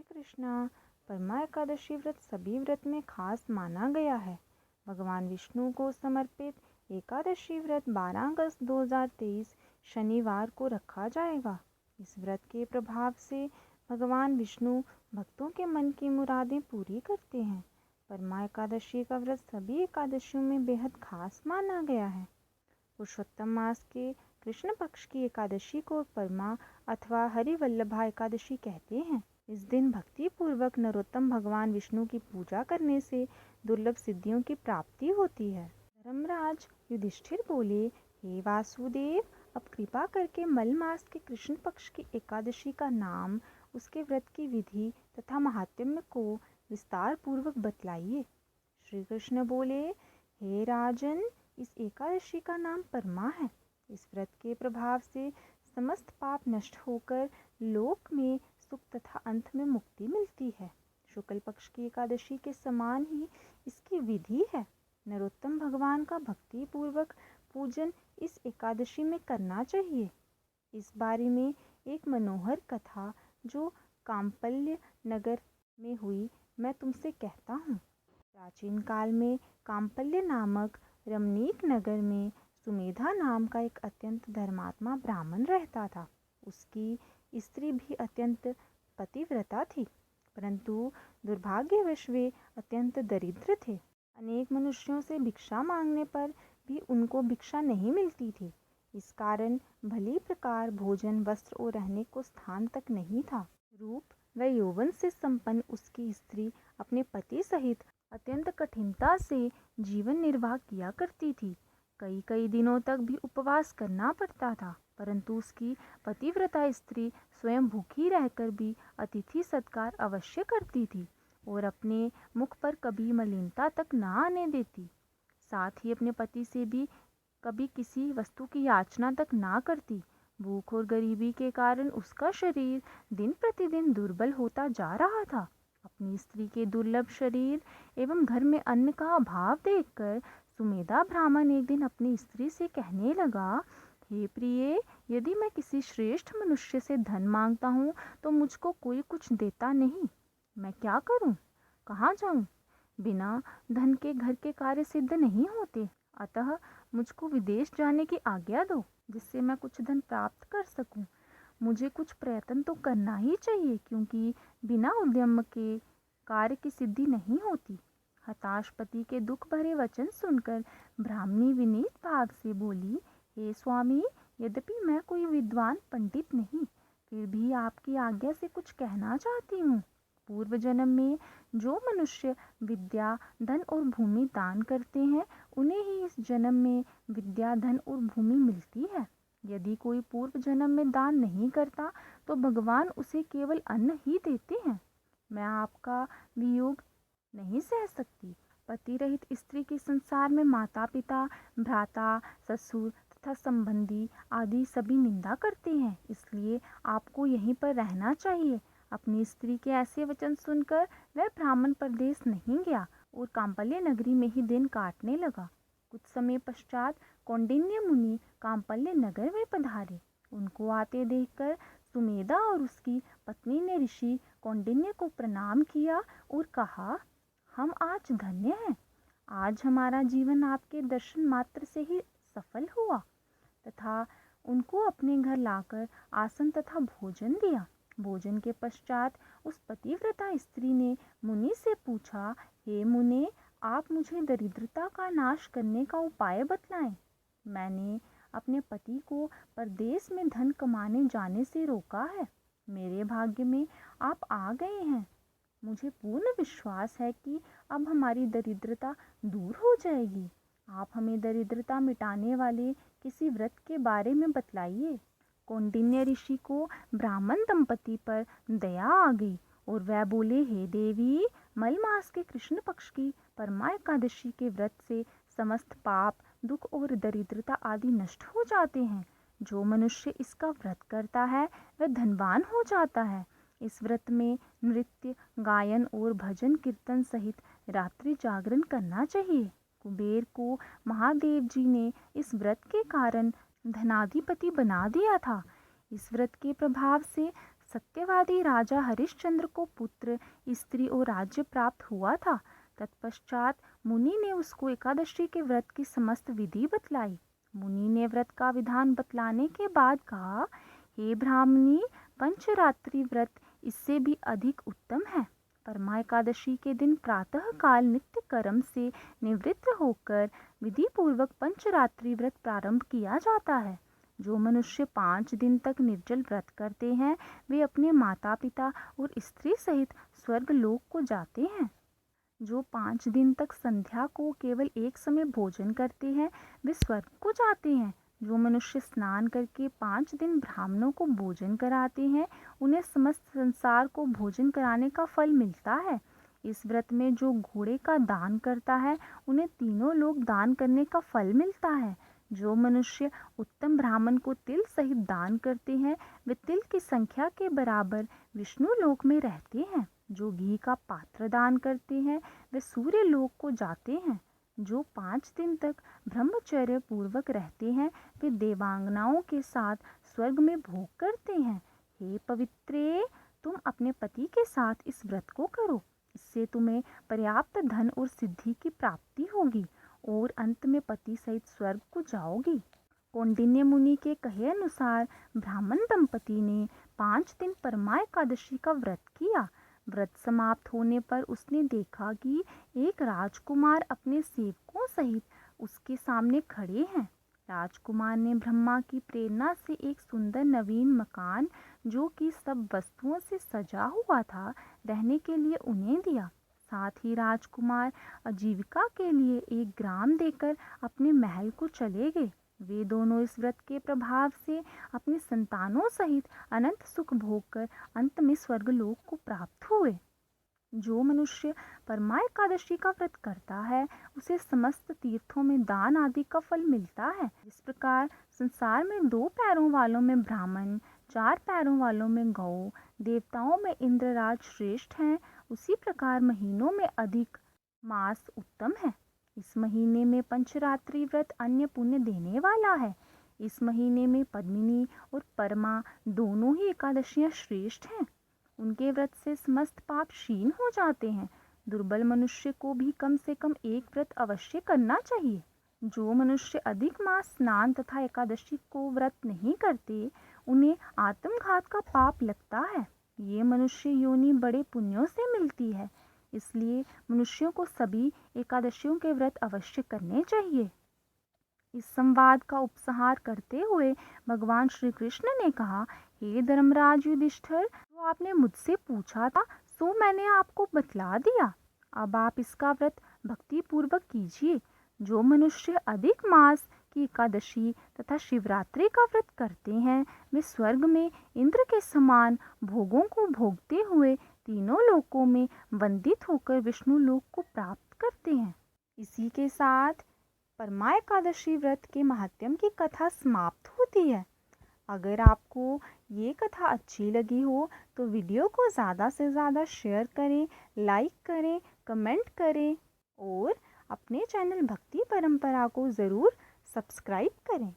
श्री कृष्णा, परमा एकादशी व्रत सभी व्रत में खास माना गया है। भगवान विष्णु को समर्पित एकादशी व्रत 12 अगस्त 2023 शनिवार को रखा जाएगा। इस व्रत के प्रभाव से भगवान विष्णु भक्तों के मन की मुरादें पूरी करते हैं। परमा एकादशी का व्रत सभी एकादशियों में बेहद खास माना गया है। पुरुषोत्तम मास के कृष्ण पक्ष की एकादशी को परमा अथवा हरिवल्लभा एकादशी कहते हैं। इस दिन भक्ति पूर्वक नरोत्तम भगवान विष्णु की पूजा करने से दुर्लभ सिद्धियों की प्राप्ति होती है। धर्मराज युधिष्ठिर बोले, हे वासुदेव, अब कृपा करके मल मास के कृष्ण पक्ष की एकादशी का नाम, उसके व्रत की विधि तथा महात्म्य को विस्तार पूर्वक बतलाइए। श्री कृष्ण बोले, हे राजन, इस एकादशी का नाम परमा है। इस व्रत के प्रभाव से समस्त पाप नष्ट होकर लोक में सुख तथा अंत में मुक्ति मिलती है। शुक्ल पक्ष की एकादशी के समान ही इसकी विधि है। नरोत्तम भगवान का भक्ति पूर्वक पूजन इस एकादशी में करना चाहिए। इस बारे में एक मनोहर कथा जो कांपल्य नगर में हुई, मैं तुमसे कहता हूँ। प्राचीन काल में कांपल्य नामक रमणीक नगर में सुमेधा नाम का एक अत्यंत धर्मात्मा ब्राह्मण रहता था। उसकी स्त्री भी अत्यंत पतिव्रता थी, परंतु दुर्भाग्यवश वे अत्यंत दरिद्र थे। अनेक मनुष्यों से भिक्षा मांगने पर भी उनको भिक्षा नहीं मिलती थी। इस कारण भली प्रकार भोजन, वस्त्र और रहने को स्थान तक नहीं था। रूप व यौवन से संपन्न उसकी स्त्री अपने पति सहित अत्यंत कठिनता से जीवन निर्वाह किया करती थी। कई कई दिनों तक भी उपवास करना पड़ता था, परंतु उसकी पतिव्रता स्त्री स्वयं भूखी रहकर भी अतिथि सत्कार अवश्य करती थी और अपने मुख पर कभी मलिनता तक न आने देती। साथ ही अपने पति से भी कभी किसी वस्तु की याचना तक ना करती। भूख और गरीबी के कारण उसका शरीर दिन प्रतिदिन दुर्बल होता जा रहा था। अपनी स्त्री के दुर्लभ शरीर एवं घर में अन्न का अभाव देखकर सुमेधा ब्राह्मण एक दिन अपनी स्त्री से कहने लगा, हे प्रिय, यदि मैं किसी श्रेष्ठ मनुष्य से धन मांगता हूँ तो मुझको कोई कुछ देता नहीं। मैं क्या करूँ? कहाँ जाऊँ? बिना धन के घर के कार्य सिद्ध नहीं होते। अतः मुझको विदेश जाने की आज्ञा दो, जिससे मैं कुछ धन प्राप्त कर सकूं। मुझे कुछ प्रयत्न तो करना ही चाहिए, क्योंकि बिना उद्यम के कार्य की सिद्धि नहीं होती। हताश पति के दुख भरे वचन सुनकर ब्राह्मणी विनीत भाव से बोली, हे स्वामी, यद्यपि मैं कोई विद्वान पंडित नहीं, फिर भी आपकी आज्ञा से कुछ कहना चाहती हूँ। पूर्व जन्म में जो मनुष्य विद्या, धन और भूमि दान करते हैं, उन्हें ही इस जन्म में विद्या, धन और भूमि मिलती है। यदि कोई पूर्व जन्म में दान नहीं करता तो भगवान उसे केवल अन्न ही देते हैं। मैं आपका वियोग नहीं सह सकती। पति रहित स्त्री के संसार में माता पिता, भ्राता, ससुर तथा संबंधी आदि सभी निंदा करते हैं, इसलिए आपको यहीं पर रहना चाहिए। अपनी स्त्री के ऐसे वचन सुनकर वह ब्राह्मण परदेश नहीं गया और कांपल्य नगरी में ही दिन काटने लगा। कुछ समय पश्चात कौंडिन्य मुनि कांपल्य नगर में पधारे। उनको आते देखकर सुमेधा और उसकी पत्नी ने ऋषि कौंडिन्य को प्रणाम किया और कहा, हम आज धन्य हैं। आज हमारा जीवन आपके दर्शन मात्र से ही सफल हुआ। तथा उनको अपने घर लाकर आसन तथा भोजन दिया। भोजन के पश्चात उस पतिव्रता स्त्री ने मुनि से पूछा, हे मुने, आप मुझे दरिद्रता का नाश करने का उपाय बतलाएं। मैंने अपने पति को परदेश में धन कमाने जाने से रोका है। मेरे भाग्य में आप आ गए हैं। मुझे पूर्ण विश्वास है कि अब हमारी दरिद्रता दूर हो जाएगी। आप हमें दरिद्रता मिटाने वाले किसी व्रत के बारे में बतलाइए। कौंडिन्य ऋषि को ब्राह्मण दंपति पर दया आ गई और वह बोले, हे देवी, मल मास के कृष्ण पक्ष की परमा एकादशी के व्रत से समस्त पाप, दुख और दरिद्रता आदि नष्ट हो जाते हैं। जो मनुष्य इसका व्रत करता है वह धनवान हो जाता है। इस व्रत में नृत्य, गायन और भजन कीर्तन सहित रात्रि जागरण करना चाहिए। कुबेर को महादेव जी ने इस व्रत के कारण धनाधिपति बना दिया था। इस व्रत के प्रभाव से सत्यवादी राजा हरिश्चंद्र को पुत्र, स्त्री और राज्य प्राप्त हुआ था। तत्पश्चात मुनि ने उसको एकादशी के व्रत की समस्त विधि बतलाई। मुनि ने व्रत का विधान बतलाने के बाद कहा, हे ब्राह्मणी, पंचरात्रि व्रत इससे भी अधिक उत्तम है। परमा एकादशी के दिन प्रातः काल नित्य कर्म से निवृत्त होकर विधि पूर्वक पंचरात्रि व्रत प्रारंभ किया जाता है। जो मनुष्य 5 दिन तक निर्जल व्रत करते हैं वे अपने माता पिता और स्त्री सहित स्वर्ग लोक को जाते हैं। जो 5 दिन तक संध्या को केवल एक समय भोजन करते हैं वे स्वर्ग को जाते हैं। जो मनुष्य स्नान करके 5 दिन ब्राह्मणों को भोजन कराते हैं उन्हें समस्त संसार को भोजन कराने का फल मिलता है। इस व्रत में जो घोड़े का दान करता है उन्हें तीनों लोक दान करने का फल मिलता है। जो मनुष्य उत्तम ब्राह्मण को तिल सहित दान करते हैं वे तिल की संख्या के बराबर विष्णु लोक में रहते हैं। जो घी का पात्र दान करते हैं वे सूर्य लोक को जाते हैं। जो 5 दिन तक ब्रह्मचर्य पूर्वक रहते हैं वे देवांगनाओं के साथ स्वर्ग में भोग करते हैं। हे पवित्रे, तुम अपने पति के साथ इस व्रत को करो। इससे तुम्हें पर्याप्त धन और सिद्धि की प्राप्ति होगी और अंत में पति सहित स्वर्ग को जाओगी। कौंडिन्य मुनि के कहे अनुसार ब्राह्मण दंपति ने 5 दिन परमा एकादशी का व्रत किया। व्रत समाप्त होने पर उसने देखा कि एक राजकुमार अपने सेवकों सहित उसके सामने खड़े हैं। राजकुमार ने ब्रह्मा की प्रेरणा से एक सुंदर नवीन मकान जो कि सब वस्तुओं से सजा हुआ था रहने के लिए उन्हें दिया। साथ ही राजकुमार आजीविका के लिए एक ग्राम देकर अपने महल को चले गए। वे दोनों इस व्रत के प्रभाव से अपनी संतानों सहित अनंत सुख भोग कर अंत में स्वर्गलोक को प्राप्त हुए। जो मनुष्य परमा एकादशी का व्रत करता है उसे समस्त तीर्थों में दान आदि का फल मिलता है। जिस प्रकार संसार में 2 पैरों वालों में ब्राह्मण, 4 पैरों वालों में गौ, देवताओं में इंद्रराज श्रेष्ठ हैं, उसी प्रकार महीनों में अधिक मास उत्तम है। इस महीने में पंचरात्रि व्रत अन्य पुण्य देने वाला है। इस महीने में पद्मिनी और परमा दोनों ही एकादशियां श्रेष्ठ हैं। उनके व्रत से समस्त पाप क्षीण हो जाते हैं। दुर्बल मनुष्य को भी कम से कम एक व्रत अवश्य करना चाहिए। जो मनुष्य अधिक मास स्नान तथा एकादशी को व्रत नहीं करते उन्हें आत्मघात का पाप लगता है। ये मनुष्य योनि बड़े पुण्यों से मिलती है, इसलिए मनुष्यों को सभी एकादशियों के व्रत अवश्य करने चाहिए। इस संवाद का उपसंहार करते हुए भगवान श्री कृष्ण ने कहा, हे धर्मराज युधिष्ठिर, जो आपने मुझसे पूछा था सो मैंने आपको बतला दिया। अब आप इसका व्रत भक्ति पूर्वक कीजिए। जो मनुष्य अधिक मास की एकादशी तथा शिवरात्रि का व्रत करते हैं वे स्वर्ग में इंद्र के समान भोगों को भोगते हुए तीनों लोकों में वंदित होकर विष्णु लोक को प्राप्त करते हैं। इसी के साथ परमा एकादशी व्रत के महात्म्य की कथा समाप्त होती है। अगर आपको ये कथा अच्छी लगी हो तो वीडियो को ज़्यादा से ज़्यादा शेयर करें, लाइक करें, कमेंट करें और अपने चैनल भक्ति परंपरा को ज़रूर सब्सक्राइब करें।